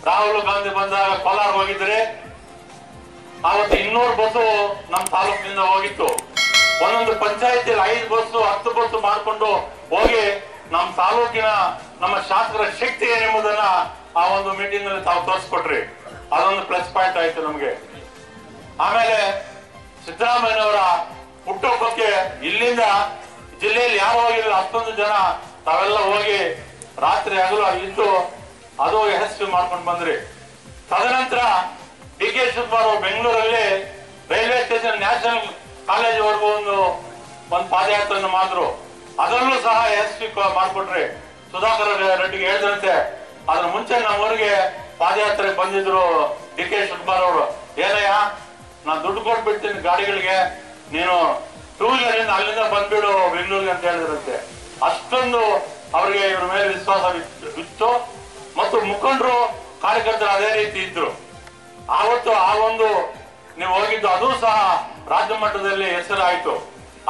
ರಾಹುಲ್ ಗಾಂಧಿ ಬಂದಾಗ ಕೋಲಾರ ಹೋಗಿದ್ರೆ ಅವತ್ತು 200 ಬಸ್ಸು ನಮ್ಮ ತಾಲೂಕಿನಿಂದ ಹೋಗಿತ್ತು. ಒಂದೊಂದು ಪಂಚಾಯತಿಯಲ್ಲಿ 5 ಬಸ್ಸು 10 ಬಸ್ಸು ಮಾಡಿಕೊಂಡು ಹೋಗಿ ನಮ್ಮ ತಾಲೂಕಿನ ನಮ್ಮ ಶಾಸಕರ ಶಕ್ತಿ ಏನೆಂಬುದನ್ನ ಆ ಒಂದು ಮೀಟಿಂಗ್ ನಲ್ಲಿ ತಾವು ತೋರಿಸ್ಕೊಟ್ರಿ. ಅದೊಂದು ಪ್ಲಸ್ ಪಾಯಿಂಟ್ ಆಯ್ತು ನಮ್ಗೆ. ಆಮೇಲೆ ಸಿದ್ದರಾಮಯ್ಯನವರ ಹುಟ್ಟುಹಬ್ಬಕ್ಕೆ ಇಲ್ಲಿಂದ ಜಿಲ್ಲೆಯಲ್ಲಿ ಯಾರು ಹೋಗಿಲ್ಲ, ಅಷ್ಟೊಂದು ಜನ ತಾವೆಲ್ಲ ಹೋಗಿ ರಾತ್ರಿ ಹಗಲು ಇದ್ದು ಅದು ಯಶಸ್ವಿ ಮಾಡ್ಕೊಂಡು ಬಂದ್ರಿ. ತದನಂತರ ಡಿ ಕೆ ಶಿವಕುಮಾರ್ ಬೆಂಗಳೂರಲ್ಲಿ ರೈಲ್ವೆ ಸ್ಟೇಷನ್ ನ್ಯಾಷನಲ್ ಕಾಲೇಜ್ವರೆಗೂ ಒಂದು ಪಾದಯಾತ್ರೆಯನ್ನು ಮಾಡಿದ್ರು. ಅದರಲ್ಲೂ ಸಹ ಯಶಸ್ವಿ ಮಾಡಿಕೊಟ್ರಿ. ಸುಧಾಕರ್ ರೆಡ್ಡಿಗೆ ಹೇಳಿದ್ರಂತೆ, ಅದ್ರ ಮುಂಚೆ ನಮ್ಮೂರಿಗೆ ಪಾದಯಾತ್ರೆ ಬಂದಿದ್ರು ಡಿ ಕೆ ಶಿವಕುಮಾರ್ ಅವರು. ಏನಯ್ಯ, ನಾನು ದುಡ್ಡು ಕೊಟ್ಬಿಡ್ತೀನಿ ಗಾಡಿಗಳಿಗೆ, ನೀನು 2 ವೀಲರ್ ಅಲ್ಲಿಂದ ಬಂದ್ಬಿಡು ಬೆಂಗಳೂರಿಗೆ ಅಂತ ಹೇಳಿದ್ರಂತೆ. ಅಷ್ಟೊಂದು ಅವರಿಗೆ ಇವ್ರ ಮೇಲೆ ವಿಶ್ವಾಸ ಇತ್ತು. ಮತ್ತು ಮುಖಂಡರು ಕಾರ್ಯಕರ್ತರು ಅದೇ ರೀತಿ ಇದ್ರು. ಆವತ್ತು ಆ ಒಂದು ನೀವು ಹೋಗಿದ್ದು ಅದು ಸಹ ರಾಜ್ಯ ಮಟ್ಟದಲ್ಲಿ ಹೆಸರಾಯಿತು.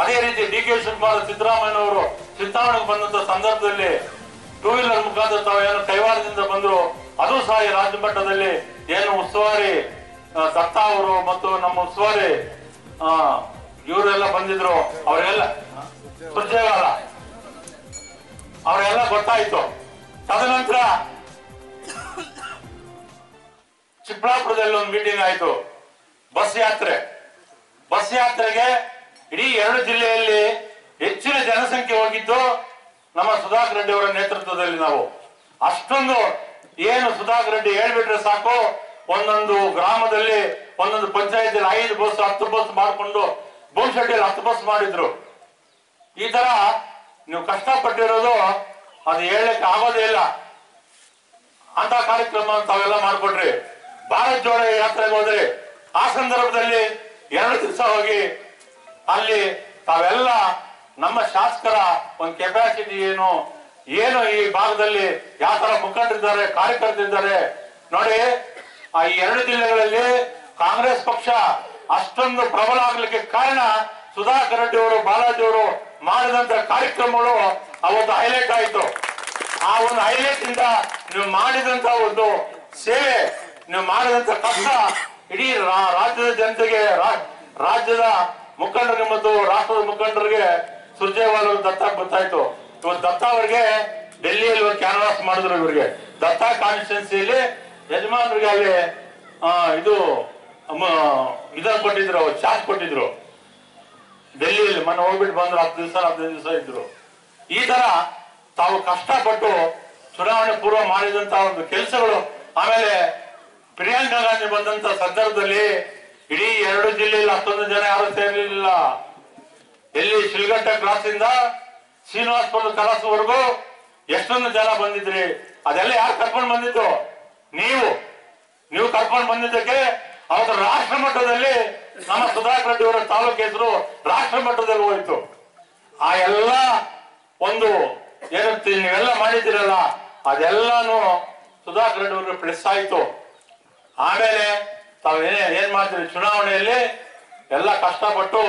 ಅದೇ ರೀತಿ ಡಿ ಕೆ ಶಿವಕುಮಾರ್ ಸಿದ್ದರಾಮಯ್ಯನವರು ಚುನಾವಣೆಗೆ ಬಂದಂತ ಸಂದರ್ಭದಲ್ಲಿ 2 ವೀಲರ್ ಮುಖಾಂತರ ತಾವು ಏನು ಕೈವಾರದಿಂದ ಬಂದ್ರು, ಅದು ಸಹ ಈ ರಾಜ್ಯ ಮಟ್ಟದಲ್ಲಿ ಏನು ಉಸ್ತುವಾರಿ ದತ್ತಾ ಅವರು ಮತ್ತು ನಮ್ಮ ಉಸ್ತುವಾರಿ ಇವರೆಲ್ಲ ಬಂದಿದ್ರು, ಅವರೆಲ್ಲ ಸುರ್ಜೇವಾಲ ಅವರೆಲ್ಲ ಗೊತ್ತಾಯ್ತು. ತದನಂತರ ಚಿಕ್ಕಬಳ್ಳಾಪುರದಲ್ಲಿ ಒಂದು ಮೀಟಿಂಗ್ ಆಯ್ತು, ಬಸ್ ಯಾತ್ರೆಗೆ ಇಡೀ 2 ಜಿಲ್ಲೆಯಲ್ಲಿ ಹೆಚ್ಚಿನ ಜನಸಂಖ್ಯೆ ಹೋಗಿದ್ದು ನಮ್ಮ ಸುಧಾಕರ್ ರೆಡ್ಡಿ ಅವರ ನೇತೃತ್ವದಲ್ಲಿ. ನಾವು ಅಷ್ಟೊಂದು ಏನು ಸುಧಾಕರ್ ರೆಡ್ಡಿ ಹೇಳ್ಬಿಟ್ರೆ ಸಾಕು, ಒಂದೊಂದು ಗ್ರಾಮದಲ್ಲಿ ಒಂದೊಂದು ಪಂಚಾಯತಿಯಲ್ಲಿ 5 ಬಸ್ 10 ಬಸ್ ಮಾಡಿಕೊಂಡು ಬೋನ್ಶೆಟ್ಟಿಯಲ್ಲಿ 10 ಬಸ್ ಮಾಡಿದ್ರು. ಈ ತರ ನೀವು ಕಷ್ಟಪಟ್ಟಿರೋದು ಅದು ಹೇಳಲಿಕ್ಕೆ ಆಗೋದೇ ಇಲ್ಲ. ಅಂತ ಕಾರ್ಯಕ್ರಮ ತಾವೆಲ್ಲ ಮಾಡ್ಕೊಟ್ರಿ. ಭಾರತ್ ಜೋಡೋ ಯಾತ್ರೆಗೆ ಹೋದ್ರಿ. ಆ ಸಂದರ್ಭದಲ್ಲಿ 2 ದಿವಸ ಹೋಗಿ ಅಲ್ಲಿ ತಾವೆಲ್ಲ ನಮ್ಮ ಶಾಸಕರ ಒಂದು ಕೆಪಾಸಿಟಿ ಏನು ಈ ಭಾಗದಲ್ಲಿ ಯಾವ ತರ ಮುಖಂಡರಿದ್ದಾರೆ, ಕಾರ್ಯಕರ್ತರಿದ್ದಾರೆ ನೋಡಿ. ಆ 2 ಜಿಲ್ಲೆಗಳಲ್ಲಿ ಕಾಂಗ್ರೆಸ್ ಪಕ್ಷ ಅಷ್ಟೊಂದು ಪ್ರಬಲ ಆಗ್ಲಿಕ್ಕೆ ಕಾರಣ ಸುಧಾಕರ್ ರೆಡ್ಡಿ ಅವರು, ಬಾಲಾಜಿ ಅವರು ಮಾಡಿದಂತ ಕಾರ್ಯಕ್ರಮಗಳು ಅವತ್ತು ಹೈಲೈಟ್ ಆಯ್ತು. ಆ ಒಂದು ಹೈಲೈಟ್ ಇಂದ ನೀವು ಮಾಡಿದಂತ ಒಂದು ಸೇವೆ, ನೀವು ಮಾಡಿದಂತ ಕಷ್ಟ ಇಡೀ ರಾಜ್ಯದ ಜನತೆಗೆ, ರಾಜ್ಯದ ಮುಖಂಡರಿಗೆ ಮತ್ತು ರಾಷ್ಟ್ರದ ಮುಖಂಡರಿಗೆ ಸುರ್ಜೇವಾಲ ದತ್ತ ಗೊತ್ತಾಯ್ತು. ಇವತ್ತು ದತ್ತ ಅವರಿಗೆ ಡೆಲ್ಲಿಯಲ್ಲಿ ಒಂದು ಕ್ಯಾನ್ವಾಸ್ ಮಾಡಿದ್ರು. ಇವರಿಗೆ ದತ್ತ ಕಾನ್ಸ್ಟಿಟ್ಯೂನ್ಸಿಯಲ್ಲಿ ಯಜಮಾನರಿಗೆ ಅಲ್ಲಿ ಇದನ್ನು ಕೊಟ್ಟಿದ್ರು, ಚಾರ್ಜ್ ಕೊಟ್ಟಿದ್ರು. ಡೆಲ್ಲಿಯಲ್ಲಿ ಮೊನ್ನೆ ಹೋಗ್ಬಿಟ್ಟು ಬಂದ್ರು, 10 ದಿವಸ 15 ದಿವಸ ಇದ್ರು. ಈ ತರ ತಾವು ಕಷ್ಟಪಟ್ಟು ಚುನಾವಣೆ ಪೂರ್ವ ಮಾಡಿದಂತ ಒಂದು ಕೆಲಸಗಳು. ಆಮೇಲೆ ಪ್ರಿಯಾಂಕಾ ಗಾಂಧಿ ಬಂದಂತ ಸಂದರ್ಭದಲ್ಲಿ ಇಡೀ 2 ಜಿಲ್ಲೆಯಲ್ಲಿ ಅಷ್ಟೊಂದು ಜನ ಯಾರು ಸೇರಲಿಲ್ಲ. ಎಲ್ಲಿ ಶಿಲ್ಘಟ್ಟ ಕ್ರಾಸ್ ಇಂದ ಶ್ರೀನಿವಾಸಪುರ ಕ್ರಾಸ್ವರೆಗೂ ಎಷ್ಟೊಂದು ಜನ ಬಂದಿದ್ರಿ. ಅದೆಲ್ಲ ಯಾರು ಕರ್ಕೊಂಡು ಬಂದಿದ್ದು? ನೀವು ಕರ್ಕೊಂಡು ಬಂದಿದ್ದಕ್ಕೆ ಅವತ್ತು ರಾಷ್ಟ್ರ ಮಟ್ಟದಲ್ಲಿ ನಮ್ಮ ಸುಧಾಕರ್ ರೆಡ್ಡಿ ಅವರ ತಾಲೂಕು ಹೆಸರು ರಾಷ್ಟ್ರ ಮಟ್ಟದಲ್ಲಿ ಹೋಯ್ತು. ಆ ಎಲ್ಲ ಒಂದು ಏನಂತ ನೀವೆಲ್ಲ ಮಾಡಿದಿರಲ್ಲ, ಅದೆಲ್ಲಾನು ಸುಧಾಕರ್ ರೆಡ್ಡಿ ಅವ್ರಿಗೆ ಪ್ಲಸ್ ಆಯ್ತು. ಆಮೇಲೆ ತಾವು ಏನ್ ಮಾಡ್ತೀರಿ, ಚುನಾವಣೆಯಲ್ಲಿ ಎಲ್ಲ ಕಷ್ಟಪಟ್ಟು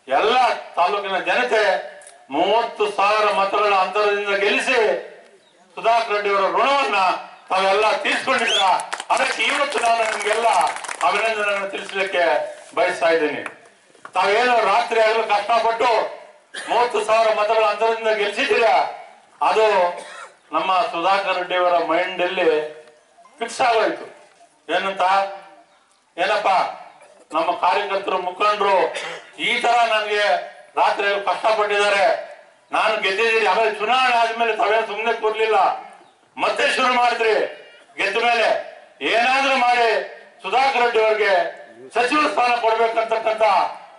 ಎಲ್ಲ ತಾಲೂಕಿನ ಜನತೆ 30,000 ಮತಗಳ ಅಂತರದಿಂದ ಗೆಲ್ಲಿಸಿ ಸುಧಾಕರ್ ರೆಡ್ಡಿ ಅವರ ಋಣವನ್ನ ತಾವೆಲ್ಲ ತೀರ್ಸ್ಕೊಂಡಿದ್ರ. ಅದಕ್ಕೆ ಇವತ್ತು ನಾನು ನಿಮ್ಗೆಲ್ಲ ಅಭಿನಂದನೆಯನ್ನು ತಿಳಿಸ್ಲಿಕ್ಕೆ ಬಯಸ್ತಾ ಇದ್ದೀನಿ. ತಾವೇನು ರಾತ್ರಿ ಆಗಲು ಕಷ್ಟಪಟ್ಟು 30,000 ಮತಗಳ ಅಂತರದಿಂದ ಗೆಲ್ಲಿಸಿದ್ದೀರ, ಅದು ನಮ್ಮ ಸುಧಾಕರ್ ರೆಡ್ಡಿ ಅವರ ಮೈಂಡ್ ಅಲ್ಲಿ ಫಿಕ್ಸ್ ಆಗೋಯ್ತು. ಏನಪ್ಪ ನಮ್ಮ ಕಾರ್ಯಕರ್ತರು ಮುಖಂಡರು ಈ ತರ ನನಗೆ ರಾತ್ರಿ ಕಷ್ಟಪಟ್ಟಿದ್ದಾರೆ, ನಾನು ಗೆದ್ದಿದ್ದೀನಿ. ಆಮೇಲೆ ಚುನಾವಣೆ ಆದ್ಮೇಲೆ ತಾವೇನು ಸುಮ್ಮನೆ ಕೂರ್ಲಿಲ್ಲ, ಮತ್ತೆ ಶುರು ಮಾಡಿದ್ರಿ. ಗೆದ್ದ ಮೇಲೆ ಏನಾದ್ರೂ ಮಾಡಿ ಸುಧಾಕರ್ ರೆಡ್ಡಿ ಅವರಿಗೆ ಸಚಿವ ಸ್ಥಾನ ಕೊಡ್ಬೇಕಂತಕ್ಕಂತ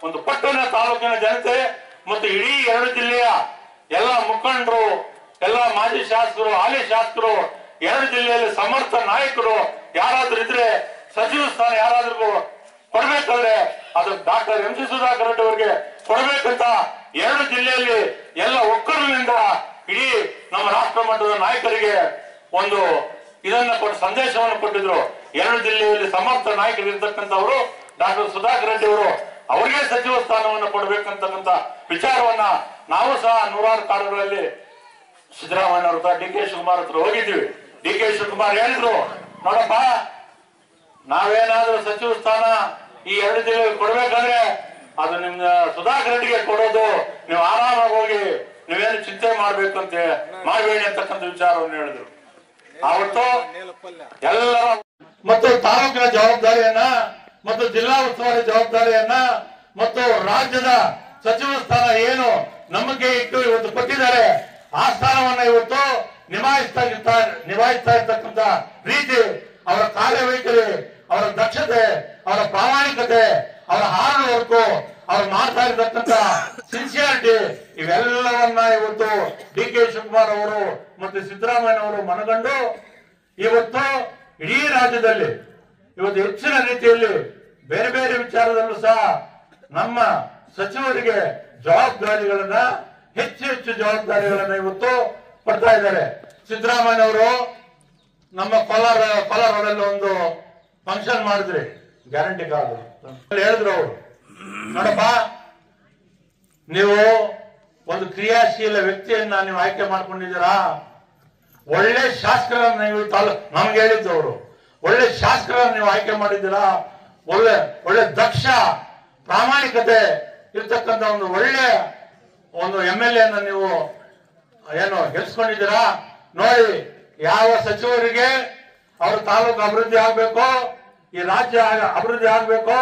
ಒಂದು ಪಟ್ಟಣ ತಾಲೂಕಿನ ಜನತೆ ಮತ್ತು ಇಡೀ 2 ಜಿಲ್ಲೆಯ ಎಲ್ಲ ಮುಖಂಡರು, ಎಲ್ಲ ಮಾಜಿ ಶಾಸಕರು, ಹಾಲಿ ಶಾಸಕರು, 2 ಜಿಲ್ಲೆಯಲ್ಲಿ ಸಮರ್ಥ ನಾಯಕರು ಯಾರಾದ್ರೂ ಇದ್ರೆ ಸಚಿವ ಸ್ಥಾನ ಯಾರಾದ್ರೂ ಕೊಡ್ಬೇಕಾದ್ರೆ ಅದು doctor M C Sudhakar Reddy ಅವರಿಗೆ ಕೊಡ್ಬೇಕಂತ 2 ಜಿಲ್ಲೆಯಲ್ಲಿ ಎಲ್ಲ ಒಕ್ಕಲಿನಿಂದ ಇಡೀ ನಮ್ಮ ರಾಷ್ಟ್ರ ಮಟ್ಟದ ನಾಯಕರಿಗೆ ಒಂದು ಇದನ್ನ ಕೊಟ್ಟು ಸಂದೇಶವನ್ನು ಕೊಟ್ಟಿದ್ರು. 2 ಜಿಲ್ಲೆಯಲ್ಲಿ ಸಮರ್ಥ ನಾಯಕರು ಇರ್ತಕ್ಕಂಥವರು ಡಾಕ್ಟರ್ ಸುಧಾಕರ್ ರೆಡ್ಡಿ ಅವರು, ಅವರಿಗೆ ಸಚಿವ ಸ್ಥಾನವನ್ನು ಕೊಡ್ಬೇಕಂತಕ್ಕಂಥ ವಿಚಾರವನ್ನ ನಾವು ಸಹ 100 ಕಾಡುಗಳಲ್ಲಿ ಸಿದ್ದರಾಮಯ್ಯ ಅವ್ರ ಡಿ ಕೆ ಶಿವಕುಮಾರ್ ಹತ್ರ ಹೋಗಿದ್ದೀವಿ. ಡಿ ಕೆ ಶಿವಕುಮಾರ್ ಹೇಳಿದ್ರು, ನೋಡಪ್ಪ, ನಾವೇನಾದ್ರೂ ಸಚಿವ ಸ್ಥಾನ ಈ 2 ಜಿಲ್ಲೆಗೆ ಕೊಡ್ಬೇಕಾದ್ರೆ ಅದು ನಿಮ್ ಸುಧಾಕರ್ ರೆಡ್ಡಿಗೆ ಕೊಡೋದು. ನೀವು ಆರಾಮಾಗಿ ಹೋಗಿ, ನೀವೇನು ಚಿಂತೆ ಮಾಡ್ಬೇಕು ಅಂತ ಮಾಡಬೇಡಿ ಅಂತಕ್ಕಂಥ ವಿಚಾರವನ್ನು ಹೇಳಿದ್ರು. ಅವತ್ತು ಎಲ್ಲರ ಮತ್ತು ತಾಲೂಕಿನ ಜವಾಬ್ದಾರಿಯನ್ನ ಮತ್ತು ಜಿಲ್ಲಾ ಉಸ್ತುವಾರಿ ಜವಾಬ್ದಾರಿಯನ್ನ ಮತ್ತು ರಾಜ್ಯದ ಸಚಿವ ಸ್ಥಾನ ಏನು ನಮಗೆ ಇಟ್ಟು ಇವತ್ತು ಕೊಟ್ಟಿದ್ದಾರೆ, ಆ ಸ್ಥಾನವನ್ನ ಇವತ್ತು ನಿಭಾಯಿಸ್ತಾ ಇರ್ತಕ್ಕಂಥ ರೀತಿ, ಅವರ ಕಾರ್ಯವೈಖರಿ, ಅವರ ದಕ್ಷತೆ, ಅವರ ಪ್ರಾಮಾಣಿಕತೆ, ಅವರ ಹಾರ್ಡ್ ವರ್ಕ್, ಅವ್ರು ಮಾಡ್ತಾ ಇರ್ತಕ್ಕಂಥ ಸಿನ್ಸಿಯಾರಿಟಿ, ಇವೆಲ್ಲವನ್ನ ಇವತ್ತು ಡಿ.ಕೆ. ಶಿವಕುಮಾರ್ ಅವರು ಮತ್ತು ಸಿದ್ದರಾಮಯ್ಯ ಅವರು ಮನಗಂಡು ಇವತ್ತು ಇಡೀ ರಾಜ್ಯದಲ್ಲಿ ಇವತ್ತು ಹೆಚ್ಚಿನ ರೀತಿಯಲ್ಲಿ ಬೇರೆ ಬೇರೆ ವಿಚಾರದಲ್ಲೂ ಸಹ ನಮ್ಮ ಸಚಿವರಿಗೆ ಜವಾಬ್ದಾರಿಗಳನ್ನ ಹೆಚ್ಚು ಜವಾಬ್ದಾರಿಗಳನ್ನ ಇವತ್ತು ಕೊಡ್ತಾ ಇದ್ದಾರೆ. ಸಿದ್ದರಾಮಯ್ಯ ಅವರು ನಮ್ಮ ಕೋಲಾರದಲ್ಲಿ ಒಂದು ಫಂಕ್ಷನ್ ಮಾಡಿದ್ರಿ, ಗ್ಯಾರಂಟಿ ಕಾರ್ಡ್ ಹೇಳಿದ್ರು. ಅವರು ನೋಡಪ್ಪ, ನೀವು ಒಂದು ಕ್ರಿಯಾಶೀಲ ವ್ಯಕ್ತಿಯನ್ನ ನೀವು ಆಯ್ಕೆ ಮಾಡ್ಕೊಂಡಿದ್ದೀರಾ, ಒಳ್ಳೆ ಶಾಸಕರನ್ನ ನೀವು ನಮ್ಗೆ ಹೇಳಿದ್ದು ಅವರು, ಒಳ್ಳೆ ಶಾಸಕರನ್ನ ನೀವು ಆಯ್ಕೆ ಮಾಡಿದ್ದೀರಾ, ಒಳ್ಳೆ ದಕ್ಷ ಪ್ರಾಮಾಣಿಕತೆ ಇರ್ತಕ್ಕಂಥ ಒಂದು MLA ನೀವು ಏನು ಗೆಲ್ಸ್ಕೊಂಡಿದ್ದೀರಾ. ನೋಡಿ, ಯಾವ ಸಚಿವರಿಗೆ ಅವ್ರ ತಾಲೂಕು ಅಭಿವೃದ್ಧಿ ಆಗ್ಬೇಕು, ಈ ರಾಜ್ಯ ಅಭಿವೃದ್ಧಿ ಆಗ್ಬೇಕು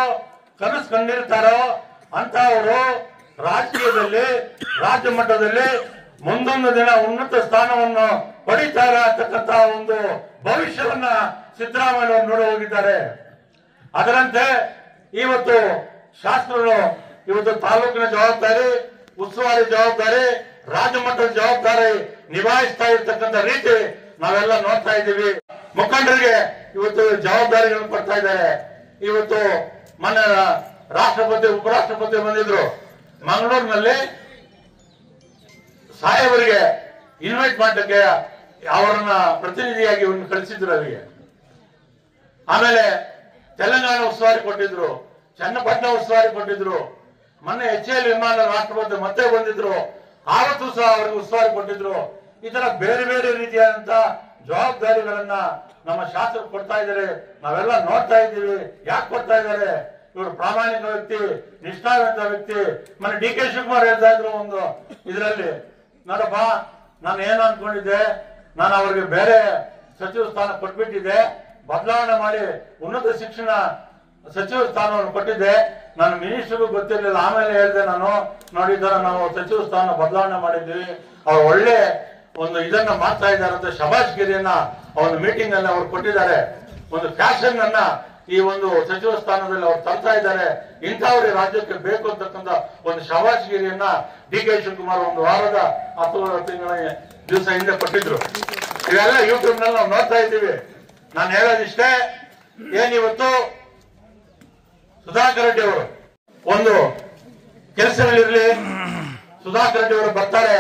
ಕನಸು ಕಂಡಿರ್ತಾರೋ ಅಂತವರು ರಾಜಕೀಯದಲ್ಲಿ ರಾಜ್ಯ ಮಟ್ಟದಲ್ಲಿ ಮುಂದೊಂದು ದಿನ ಉನ್ನತ ಸ್ಥಾನವನ್ನು ಪಡಿತಾರೆ ಅಂತಕ್ಕಂಥ ಒಂದು ಭವಿಷ್ಯವನ್ನ ಸಿದ್ದರಾಮಯ್ಯ ಅವರು ನೋಡಿ ಹೋಗಿದ್ದಾರೆ. ಅದರಂತೆ ಇವತ್ತು ಶಾಸಕರು ಇವತ್ತು ತಾಲೂಕಿನ ಜವಾಬ್ದಾರಿ, ಉಸ್ತುವಾರಿ ಜವಾಬ್ದಾರಿ, ರಾಜ್ಯ ಮಟ್ಟದ ಜವಾಬ್ದಾರಿ ನಿಭಾಯಿಸ್ತಾ ಇರ್ತಕ್ಕಂಥ ರೀತಿ ನಾವೆಲ್ಲ ನೋಡ್ತಾ ಇದ್ದೀವಿ. ಮುಖಂಡರಿಗೆ ಇವತ್ತು ಜವಾಬ್ದಾರಿಗಳನ್ನು ಕೊಡ್ತಾ ಇದ್ದಾರೆ. ಇವತ್ತು ಮೊನ್ನೆ ರಾಷ್ಟ್ರಪತಿ ಉಪರಾಷ್ಟ್ರಪತಿ ಬಂದಿದ್ರು, ಮಂಗಳೂರಿನಲ್ಲಿ ಸಾಹೇಬರಿಗೆ ಇನ್ವೈಟ್ ಮಾಡಲಿಕ್ಕೆ ಅವರನ್ನ ಪ್ರತಿನಿಧಿಯಾಗಿ ಕಳಿಸಿದ್ರು ಅಲ್ಲಿಗೆ. ಆಮೇಲೆ ತೆಲಂಗಾಣ ಉಸ್ತುವಾರಿ ಕೊಟ್ಟಿದ್ರು, ಚನ್ನಪಟ್ಟಣ ಉಸ್ತುವಾರಿ ಕೊಟ್ಟಿದ್ರು, ಮೊನ್ನೆ HAL ವಿಮಾನ ರಾಷ್ಟ್ರಪತಿ ಮತ್ತೆ ಬಂದಿದ್ರು, ಆವತ್ತು ಸಹ ಅವರಿಗೆ ಉಸ್ತುವಾರಿ ಕೊಟ್ಟಿದ್ರು. ಈ ತರ ಬೇರೆ ಬೇರೆ ರೀತಿಯಾದಂತ ಜವಾಬ್ದಾರಿಗಳನ್ನ ನಮ್ಮ ಶಾಸಕರು ಕೊಡ್ತಾ ಇದ್ದಾರೆ, ನಾವೆಲ್ಲ ನೋಡ್ತಾ ಇದ್ದೀವಿ. ಯಾಕೆ ಕೊಡ್ತಾ ಇದ್ದಾರೆ? ಇವರು ಪ್ರಾಮಾಣಿಕ ವ್ಯಕ್ತಿ, ನಿಷ್ಠಾವಂತ ವ್ಯಕ್ತಿ. ಮೊನ್ನೆ ಡಿ.ಕೆ. ಶಿವಕುಮಾರ್ ಹೇಳ್ತಾ ಇದ್ರು ಒಂದು ಇದರಲ್ಲಿ, ನೋಡಪ್ಪ, ನಾನು ಏನು ಅನ್ಕೊಂಡಿದ್ದೆ, ನಾನು ಅವ್ರಿಗೆ ಬೇರೆ ಸಚಿವ ಸ್ಥಾನ ಕೊಟ್ಬಿಟ್ಟಿದ್ದೆ, ಬದಲಾವಣೆ ಮಾಡಿ ಉನ್ನತ ಶಿಕ್ಷಣ ಸಚಿವ ಸ್ಥಾನವನ್ನು ಕೊಟ್ಟಿದ್ದೆ, ನಾನು ಮಿನಿಸ್ಟರ್ಗೂ ಗೊತ್ತಿರಲಿಲ್ಲ. ಆಮೇಲೆ ಹೇಳಿದೆ ನಾನು, ನೋಡಿದ್ದಾರೆ ನಾವು ಸಚಿವ ಸ್ಥಾನ ಬದಲಾವಣೆ ಮಾಡಿದ್ವಿ, ಅವ್ರು ಒಳ್ಳೆ ಒಂದು ಇದನ್ನ ಮಾಡ್ತಾ ಇದ್ದಾರೆ ಅಂತ ಶಬಾಷ್ಗಿರಿಯನ್ನ ಒಂದು ಮೀಟಿಂಗ್ ಅಲ್ಲಿ ಅವ್ರು ಕೊಟ್ಟಿದ್ದಾರೆ. ಒಂದು ಫ್ಯಾಷನ್ ಅನ್ನ ಈ ಒಂದು ಸಚಿವ ಸ್ಥಾನದಲ್ಲಿ ಅವ್ರು ತರ್ತಾ ಇದ್ದಾರೆ. ಇಂಥವ್ರಿಗೆ ರಾಜ್ಯಕ್ಕೆ ಬೇಕು ಅಂತಕ್ಕಂಥ ಒಂದು ಶಬಾಷ್ಗಿರಿಯನ್ನ ಡಿ.ಕೆ. ಶಿವಕುಮಾರ್ ಒಂದು ವಾರದ 10 ತಿಂಗಳ ದಿವಸ ಹಿಂದೆ ಕೊಟ್ಟಿದ್ರು. ಇವೆಲ್ಲ ಯೂಟ್ಯೂಬ್ ನಲ್ಲಿ ನಾವು ನೋಡ್ತಾ ಇದ್ದೀವಿ. ನಾನು ಹೇಳೋದಿಷ್ಟೇ, ಏನಿವತ್ತು ಸುಧಾಕರ್ ರೆಡ್ಡಿ ಅವರು ಒಂದು ಕೆಲಸಗಳಿರ್ಲಿ, ಸುಧಾಕರ್ ರೆಡ್ಡಿ ಅವರು ಬರ್ತಾರೆ,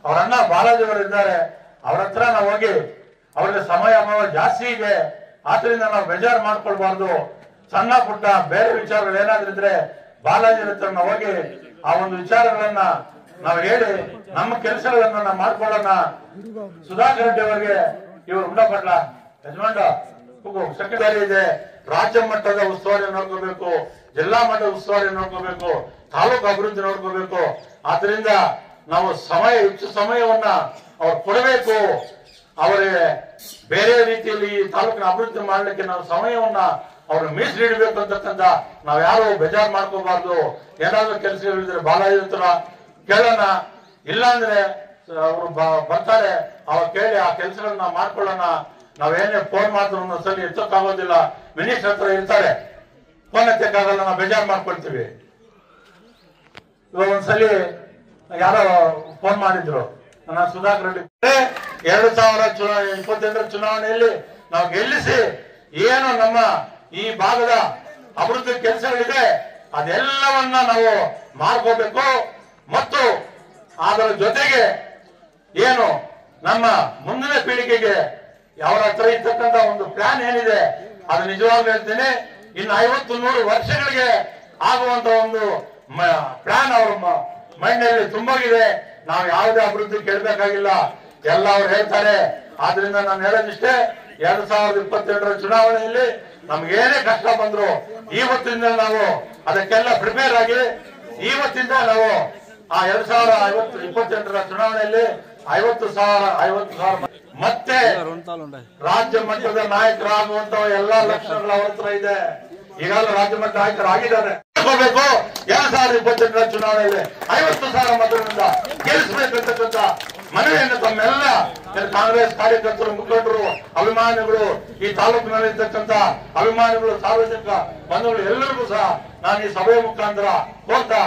ಅವರ ಅಣ್ಣ ಬಾಲಾಜಿ ಅವರು ಇದ್ದಾರೆ, ಅವ್ರ ಹತ್ರ ನಾವು ಹೋಗಿ, ಅವ್ರಿಗೆ ಸಮಯ ಅಭಾವ ಜಾಸ್ತಿ ಇದೆ, ಆದ್ರಿಂದ ನಾವು ಬೇಜಾರು ಮಾಡ್ಕೊಳ್ಬಾರ್ದು. ಸಣ್ಣ ಪುಟ್ಟ ಬೇರೆ ವಿಚಾರಗಳು ಏನಾದ್ರೂ ಇದ್ರೆ ಬಾಲಾಜಿ ಹತ್ರ ನಾವು ಹೋಗಿ ಆ ಒಂದು ವಿಚಾರಗಳನ್ನ ನಾವು ಹೇಳಿ ನಮ್ಮ ಕೆಲಸಗಳನ್ನ ನಾವು ಮಾಡ್ಕೊಳ್ಳೋಣ. ಸುಧಾಕರ್ ರೆಡ್ಡಿ ಅವರಿಗೆ ಇವರು ಉಂಡಪಟ್ಲ ಯಜಮಾಂಡ ಸೆಕ್ರೆಟರಿ ಇದೆ, ರಾಜ್ಯ ಮಟ್ಟದ ಉಸ್ತುವಾರಿ ನೋಡ್ಕೋಬೇಕು, ಜಿಲ್ಲಾ ಮಟ್ಟದ ಉಸ್ತುವಾರಿ ನೋಡ್ಕೋಬೇಕು, ತಾಲೂಕು ಅಭಿವೃದ್ಧಿ ನೋಡ್ಕೋಬೇಕು. ಆದ್ರಿಂದ ನಾವು ಹೆಚ್ಚು ಸಮಯವನ್ನ ಅವ್ರು ಕೊಡಬೇಕು. ಅವರಿಗೆ ಬೇರೆ ರೀತಿಯಲ್ಲಿ ಈ ತಾಲೂಕಿನ ಅಭಿವೃದ್ಧಿ ಮಾಡ್ಲಿಕ್ಕೆ ನಾವು ಸಮಯವನ್ನ ಅವ್ರು ಮೀಸಲಿಡಬೇಕು ಅಂತಕ್ಕಂಥ ನಾವ್ ಯಾರು ಬೇಜಾರು ಮಾಡ್ಕೋಬಾರ್ದು. ಏನಾದ್ರು ಕೆಲಸಗಳಿದ್ರೆ ಬಾಲಾಜಿ ಹತ್ರ ಕೇಳೋಣ, ಇಲ್ಲಾಂದ್ರೆ ಅವರು ಬರ್ತಾರೆ, ಅವ್ರು ಕೇಳಿ ಆ ಕೆಲಸಗಳನ್ನ ಮಾಡ್ಕೊಳ್ಳೋಣ. ನಾವೇನೇ ಫೋನ್ ಮಾಡಿದ್ರು ಒಂದೊಂದ್ಸಲಿ ಎತ್ತಕ್ಕಾಗೋದಿಲ್ಲ, ಮಿನಿಸ್ಟರ್ ಹತ್ರ ಇರ್ತಾರೆ, ಫೋನ್ ಎತ್ತಕ್ಕಾಗಲ್ಲ, ನಾವು ಬೇಜಾರು ಮಾಡ್ಕೊಳ್ತೀವಿ. ಇವಾಗ ಒಂದ್ಸಲಿ ಯಾರೋ ಫೋನ್ ಮಾಡಿದ್ರು, ನಾನು ಸುಧಾಕರ್ ರೆಡ್ಡಿ 2028 ಚುನಾವಣೆಯಲ್ಲಿ ನಾವು ಗೆಲ್ಲಿಸಿ ಏನು ನಮ್ಮ ಈ ಭಾಗದ ಅಭಿವೃದ್ಧಿ ಕೆಲಸಗಳಿದೆ ಅದೆಲ್ಲವನ್ನ ನಾವು ಮಾಡ್ಕೋಬೇಕು. ಮತ್ತು ಅದರ ಜೊತೆಗೆ ಏನು ನಮ್ಮ ಮುಂದಿನ ಪೀಳಿಗೆಗೆ ಅವರ ಹತ್ರ ಇರ್ತಕ್ಕಂಥ ಒಂದು ಪ್ಲಾನ್ ಏನಿದೆ ಅದು ನಿಜವಾಗ್ಲೂ ಹೇಳ್ತೇನೆ, ಇನ್ನು 50-100 ವರ್ಷಗಳಿಗೆ ಆಗುವಂತ ಒಂದು ಪ್ಲಾನ್ ಅವ್ರ ಮೈಂಡ್ ನಲ್ಲಿ ತುಂಬಾಗಿದೆ. ನಾವು ಯಾವುದೇ ಅಭಿವೃದ್ಧಿ ಕೇಳಬೇಕಾಗಿಲ್ಲ, ಎಲ್ಲ ಅವ್ರು ಹೇಳ್ತಾರೆ. ಆದ್ರಿಂದ ನಾನು ಹೇಳೋದಿಷ್ಟೇ, 2022ರ ಚುನಾವಣೆಯಲ್ಲಿ ನಮ್ಗೇನೇ ಕಷ್ಟ ಬಂದ್ರು ಇವತ್ತಿಂದ ನಾವು ಅದಕ್ಕೆಲ್ಲ ಪ್ರಿಪೇರ್ ಆಗಿ ಇವತ್ತಿಂದ ನಾವು ಆ 2022ರ ಚುನಾವಣೆಯಲ್ಲಿ 50,000 ಮತ್ತೆ ರಾಜ್ಯ ಮಟ್ಟದ ನಾಯಕರಾಗುವಂತ ಎಲ್ಲಾ ಲಕ್ಷಣಗಳು ಅವ್ರ ಹತ್ರ ಇದೆ. ಈಗಾಗಲೇ ರಾಜ್ಯ ಮಟ್ಟ ನಾಯಕರಾಗಿದ್ದಾರೆ. 2022ರ ಚುನಾವಣೆಯಲ್ಲಿ 50,000 ಮತಗಳಿಂದ ಗೆಲ್ಲಿಸಬೇಕಂತಕ್ಕಂಥ ಮನವಿಯನ್ನು ತಮ್ಮೆಲ್ಲ ಕಾಂಗ್ರೆಸ್ ಕಾರ್ಯಕರ್ತರು, ಮುಖಂಡರು, ಅಭಿಮಾನಿಗಳು, ಈ ತಾಲೂಕಿನಲ್ಲಿರ್ತಕ್ಕಂಥ ಅಭಿಮಾನಿಗಳು, ಸಾರ್ವಜನಿಕ ಬಂಧುಗಳು ಎಲ್ಲರಿಗೂ ಸಹ ನಾನು ಈ ಸಭೆಯ ಮುಖಾಂತರ ಕೋರ್ತಾ